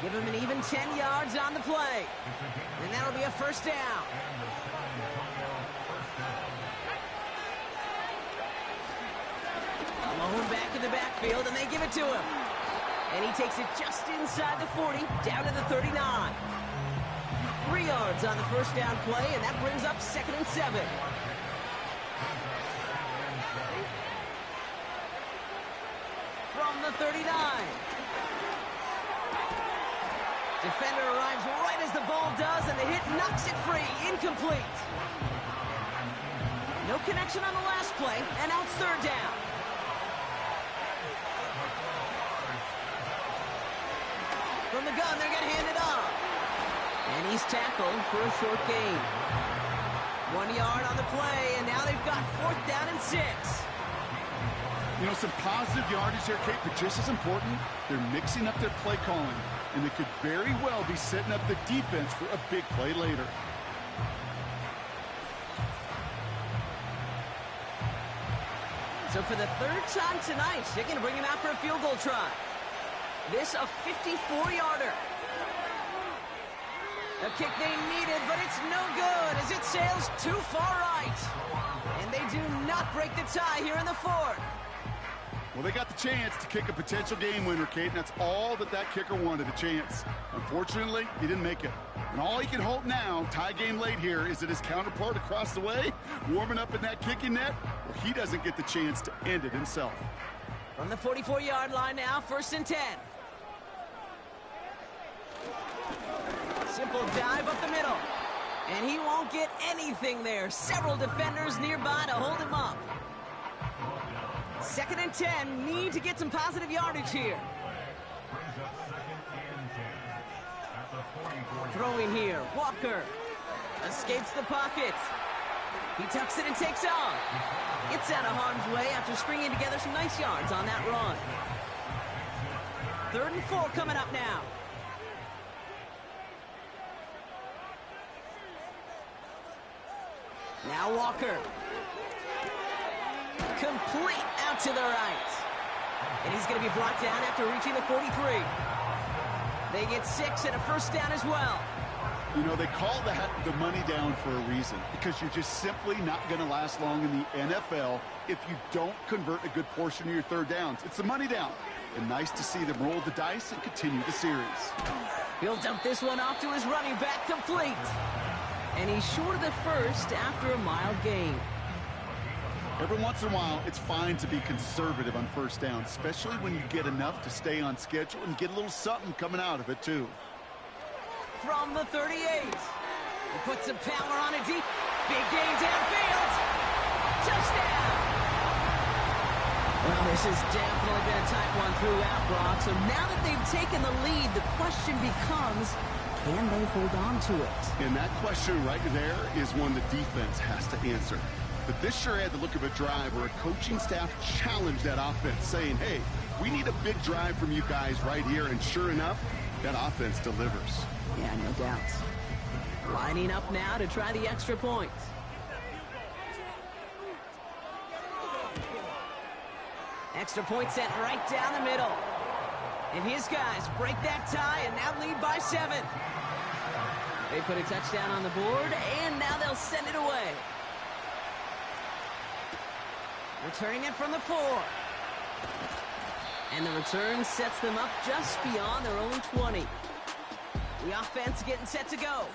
Give him an even 10 yards on the play. And that'll be a 1st down. Alone back in the backfield, and they give it to him. And he takes it just inside the 40, down to the 39. 3 yards on the 1st down play, and that brings up 2nd and 7. From the 39. Defender arrives right as the ball does, and the hit knocks it free. Incomplete. No connection on the last play, and now it's 3rd down. From the gun, they're going to hand it off. And he's tackled for a short gain. 1 yard on the play, and now they've got 4th down and 6. You know, some positive yardage here, Kate, but just as important, they're mixing up their play calling, and they could very well be setting up the defense for a big play later. So for the 3rd time tonight, they're going to bring him out for a field goal try. This a 54-yarder. A kick they needed, but it's no good as it sails too far right. And they do not break the tie here in the 4th. Well, they got the chance to kick a potential game winner, Kate, and that's all that kicker wanted, a chance. Unfortunately, he didn't make it. And all he can hope now, tie game late here, is that his counterpart across the way, warming up in that kicking net, well, he doesn't get the chance to end it himself. From the 44-yard line now, 1st and 10. Simple dive up the middle. And he won't get anything there. Several defenders nearby to hold him up. 2nd and 10. Need to get some positive yardage here. Throwing here. Walker escapes the pocket. He tucks it and takes off. Gets out of harm's way after stringing together some nice yards on that run. 3rd and 4 coming up now. Now Walker. Complete out to the right. And he's going to be brought down after reaching the 43. They get 6 and a 1st down as well. You know, they call that the money down for a reason, because you're just simply not going to last long in the NFL if you don't convert a good portion of your 3rd downs. It's the money down. And nice to see them roll the dice and continue the series. He'll dump this one off to his running back, complete. And he's short of the 1st after a mild gain. Every once in a while, it's fine to be conservative on 1st down, especially when you get enough to stay on schedule and get a little something coming out of it, too. From the 38. He puts some power on it deep. Big gain downfield. Touchdown. Well, this has definitely been a tight one throughout, Brock. So now that they've taken the lead, the question becomes, can they hold on to it? And that question right there is one the defense has to answer. But this sure had the look of a drive where a coaching staff challenged that offense, saying, hey, we need a big drive from you guys right here. And sure enough, that offense delivers. Yeah, no doubt. Lining up now to try the extra point. Extra point set right down the middle. And his guys break that tie and now lead by 7. They put a touchdown on the board, and now they'll send it away. Returning it from the 4. And the return sets them up just beyond their own 20. The offense getting set to go.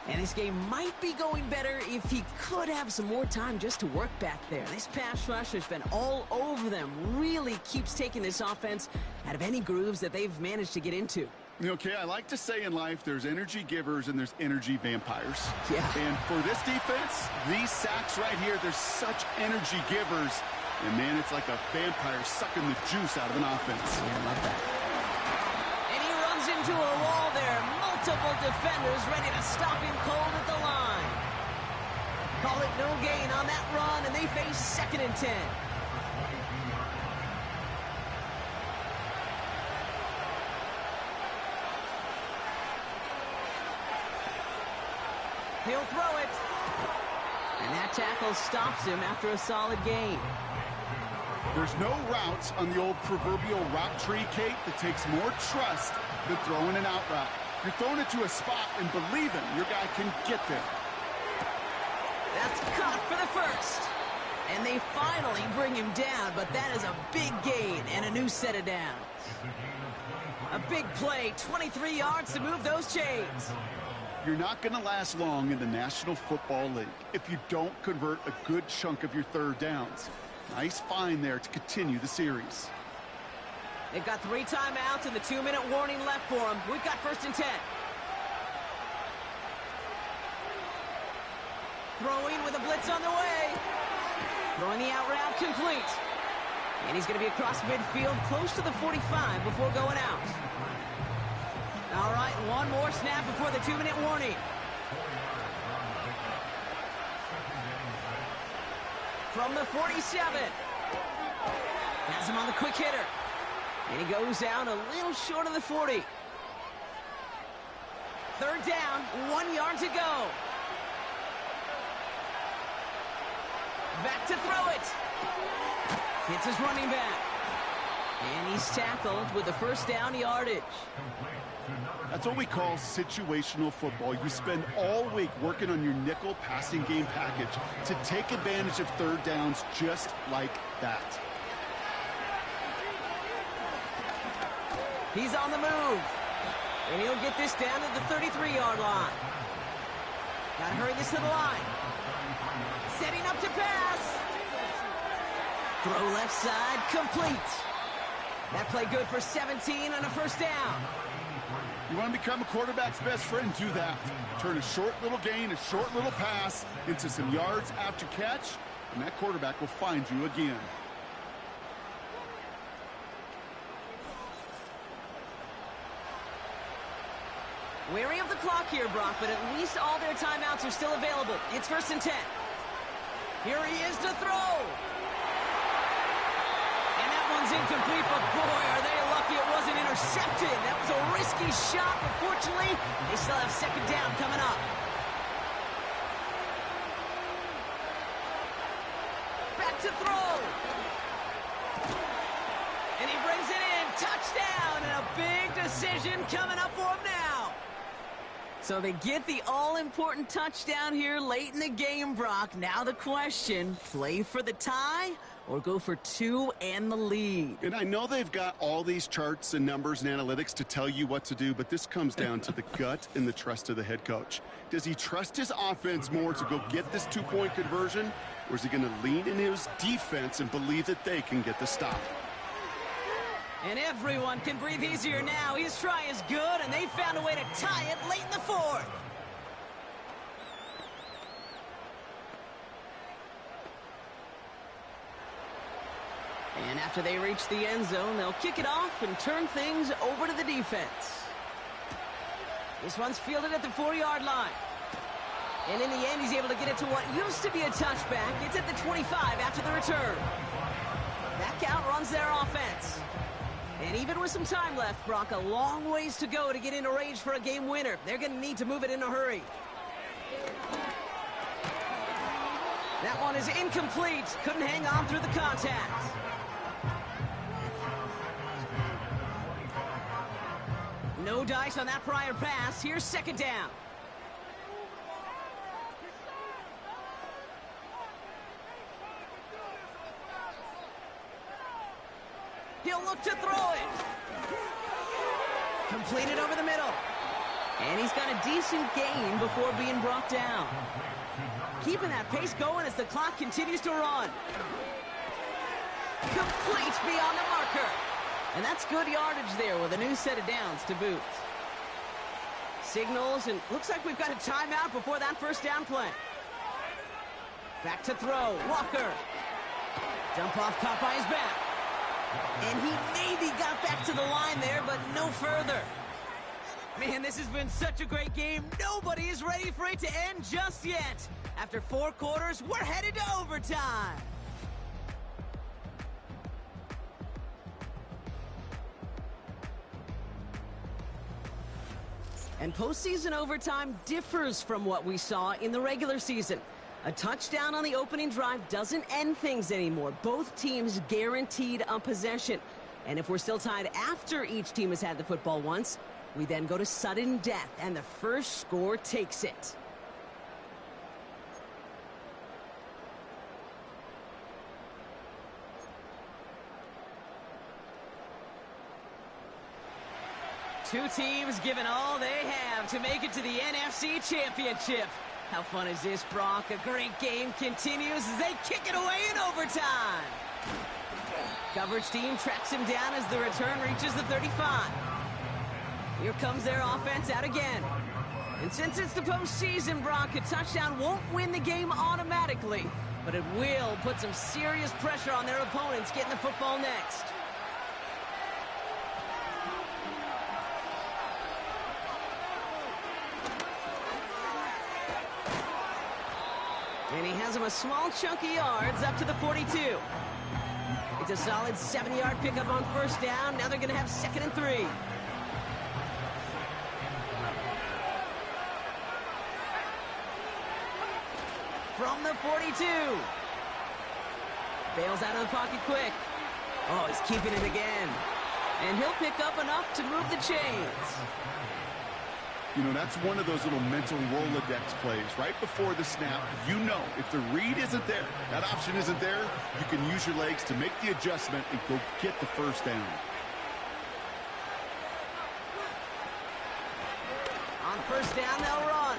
And this game might be going better if he could have some more time just to work back there. This pass rush has been all over them. Really keeps taking this offense out of any grooves that they've managed to get into. Okay, I like to say in life there's energy givers and there's energy vampires. Yeah. And for this defense, these sacks right here, they're such energy givers. And, man, it's like a vampire sucking the juice out of an offense. Yeah, I love that. And he runs into a wall there. Multiple defenders ready to stop him cold at the line. Call it no gain on that run, and they face 2nd and 10. He'll throw it. And that tackle stops him after a solid gain. There's no routes on the old proverbial route tree, Kate, that takes more trust than throwing an out route. You're throwing it to a spot and believing your guy can get there. That's caught for the first. And they finally bring him down, but that is a big gain and a new set of downs. A big play, 23 yards to move those chains. You're not going to last long in the National Football League if you don't convert a good chunk of your third downs. Nice find there to continue the series. They've got 3 timeouts and the 2-minute warning left for them. We've got 1st and 10. Throwing with a blitz on the way. Throwing the out route complete. And he's going to be across midfield close to the 45 before going out. All right, one more snap before the 2-minute warning. From the 47. Has him on the quick hitter. And he goes down a little short of the 40. 3rd down, 1 yard to go. Back to throw it. Hits his running back. And he's tackled with the 1st down yardage. That's what we call situational football. You spend all week working on your nickel passing game package to take advantage of 3rd downs just like that. He's on the move. And he'll get this down to the 33-yard line. Gotta hurry this to the line. Setting up to pass. Throw left side, complete. That play good for 17 on a 1st down. You want to become a quarterback's best friend? Do that. Turn a short little gain, a short little pass into some yards after catch, and that quarterback will find you again. Wary of the clock here, Brock, but at least all their timeouts are still available. It's 1st and 10. Here he is to throw. And that one's incomplete, but boy, are they lucky it wasn't intercepted. That was a risky shot, but fortunately, they still have 2nd down coming up. Back to throw. And he brings it in. Touchdown, and a big decision coming up for him now. So they get the all-important touchdown here late in the game, Brock. Now the question, play for the tie or go for 2 and the lead? And I know they've got all these charts and numbers and analytics to tell you what to do, but this comes down to the gut and the trust of the head coach. Does he trust his offense more to go get this 2-point conversion, or is he going to lean in his defense and believe that they can get the stop? And everyone can breathe easier now. His try is good, and they found a way to tie it late in the 4th. And after they reach the end zone, they'll kick it off and turn things over to the defense. This one's fielded at the 4-yard line. And in the end, he's able to get it to what used to be a touchback. It's at the 25 after the return. That count runs their offense. And even with some time left, Brock, a long ways to go to get into range for a game winner. They're going to need to move it in a hurry. That one is incomplete. Couldn't hang on through the contact. No dice on that prior pass. Here's second down. He'll look to throw it. Completed over the middle. And he's got a decent gain before being brought down. Keeping that pace going as the clock continues to run. Complete beyond the marker. And that's good yardage there with a new set of downs to boot. Signals, and looks like we've got a timeout before that first down play. Back to throw. Walker. Dump off caught by his back. And he maybe got back to the line there, but no further. Man, this has been such a great game. Nobody is ready for it to end just yet. After 4 quarters, we're headed to overtime. And postseason overtime differs from what we saw in the regular season. A touchdown on the opening drive doesn't end things anymore. Both teams guaranteed a possession. And if we're still tied after each team has had the football once, we then go to sudden death, and the first score takes it. Two teams giving all they have to make it to the NFC Championship. How fun is this, Brock? A great game continues as they kick it away in overtime. Coverage team tracks him down as the return reaches the 35. Here comes their offense out again. And since it's the postseason, Brock, a touchdown won't win the game automatically, but it will put some serious pressure on their opponents getting the football next. And he has him a small chunk of yards up to the 42. It's a solid 7-yard pickup on first down. Now they're going to have 2nd and 3. From the 42. Bails out of the pocket quick. Oh, he's keeping it again. And he'll pick up enough to move the chains. You know, that's one of those little mental Rolodex plays. Right before the snap, you know if the read isn't there, that option isn't there, you can use your legs to make the adjustment and go get the first down. On first down, they'll run.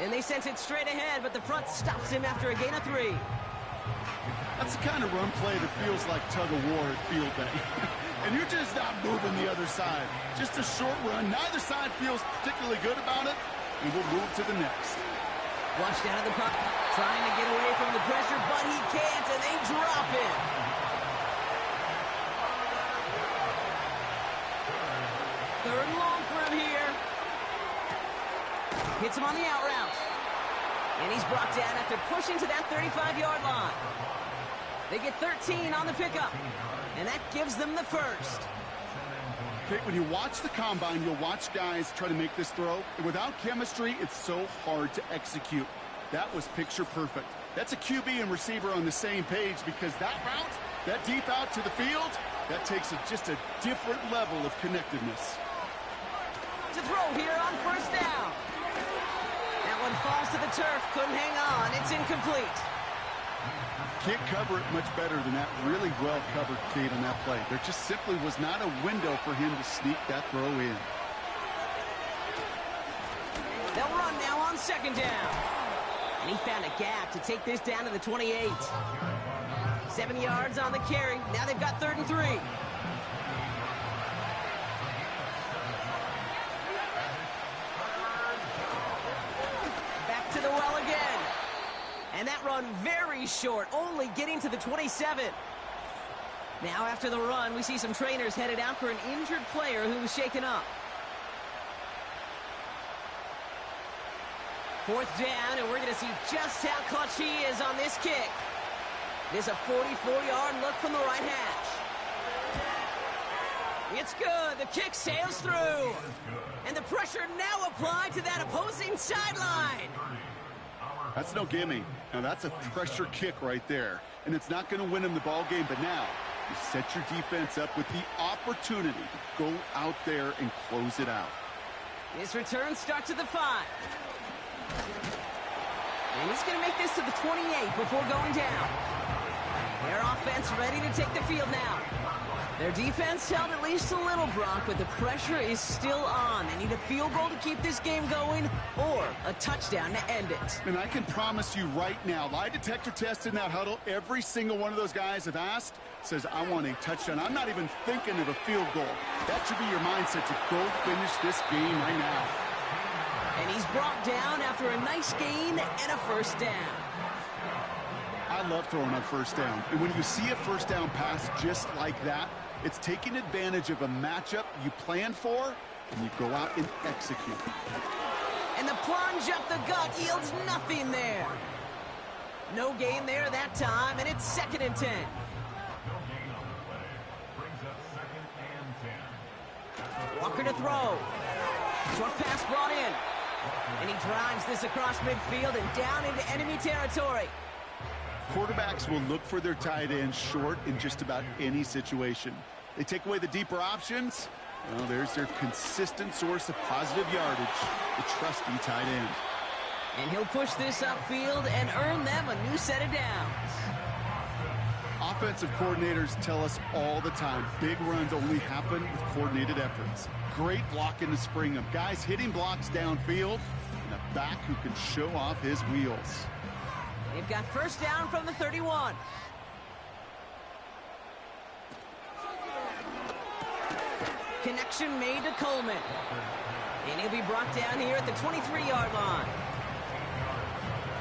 And they sent it straight ahead, but the front stops him after a gain of 3. That's the kind of run play that feels like tug-of-war at field day. And you're just not moving the other side. Just a short run. Neither side feels particularly good about it, and we'll move to the next. Flushed out of the pocket, trying to get away from the pressure, but he can't, and they drop it. Third and long for him here. Hits him on the out route. And he's brought down after pushing to that 35-yard line. They get 13 on the pickup. And that gives them the first. Okay, when you watch the combine, you'll watch guys try to make this throw. And without chemistry, it's so hard to execute. That was picture perfect. That's a QB and receiver on the same page because that route, that deep out to the field, that takes just a different level of connectedness. To throw here on first down. That one falls to the turf. Couldn't hang on. It's incomplete. Can't cover it much better than that. Really well covered, Kate, on that play. There just simply was not a window for him to sneak that throw in. They'll run now on second down. And he found a gap to take this down to the 28. 7 yards on the carry. Now they've got 3rd and 3. Back to the well again. And that run very short, only getting to the 27. Now after the run, we see some trainers headed out for an injured player who was shaken up. 4th down, and we're going to see just how clutch he is on this kick. It is a 44-yard look from the right hash. It's good. The kick sails through. And the pressure now applied to that opposing sideline. That's no gimme. Now that's a pressure kick right there. And it's not going to win him the ball game, but now you set your defense up with the opportunity to go out there and close it out. His return starts at the 5. And he's going to make this to the 28 before going down. Their offense ready to take the field now. Their defense held at least a little, Brock, but the pressure is still on. They need a field goal to keep this game going or a touchdown to end it. And I can promise you right now, lie detector test in that huddle, every single one of those guys have asked says, I want a touchdown. I'm not even thinking of a field goal. That should be your mindset to go finish this game right now. And he's brought down after a nice gain and a first down. I love throwing on first down. And when you see a first down pass just like that, it's taking advantage of a matchup you planned for, and you go out and execute. And the plunge up the gut yields nothing there. No gain there that time, and it's 2nd and 10. Walker to throw. Short pass brought in. And he drives this across midfield and down into enemy territory. Quarterbacks will look for their tight end short in just about any situation. They take away the deeper options. Well, there's their consistent source of positive yardage, the trusty tight end. And he'll push this upfield and earn them a new set of downs. Offensive coordinators tell us all the time, big runs only happen with coordinated efforts. Great blocking to spring them. Guys hitting blocks downfield, and a back who can show off his wheels. They've got first down from the 31. Connection made to Coleman. And he'll be brought down here at the 23-yard line.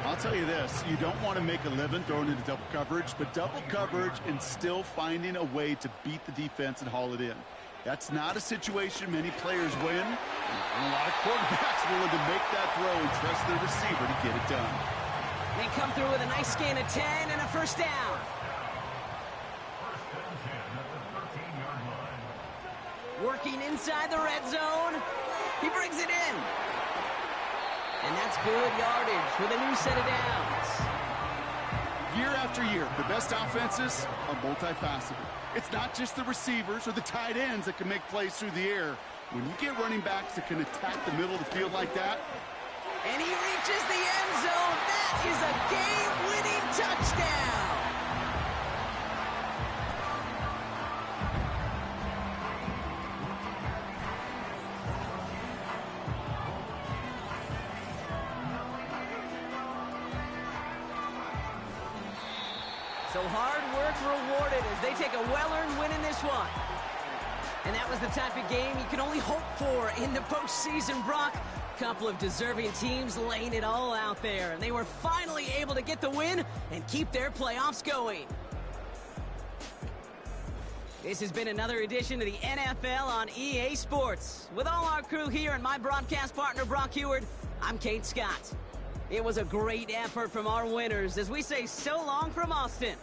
I'll tell you this, you don't want to make a living throwing into double coverage, but double coverage and still finding a way to beat the defense and haul it in. That's not a situation many players win, and a lot of quarterbacks willing to make that throw and trust their receiver to get it done. They come through with a nice gain of 10 and a first down. Working inside the red zone. He brings it in. And that's good yardage with a new set of downs. Year after year, the best offenses are multifaceted. It's not just the receivers or the tight ends that can make plays through the air. When you get running backs that can attack the middle of the field like that. And he reaches the end zone. That is a game-winning touchdown. So hard work rewarded as they take a well-earned win in this one. And that was the type of game you can only hope for in the postseason, Brock. Couple of deserving teams laying it all out there, and they were finally able to get the win and keep their playoffs going. This has been another edition of the NFL on EA Sports. With all our crew here and my broadcast partner, Brock Heward, I'm Kate Scott. It was a great effort from our winners as we say so long from Austin.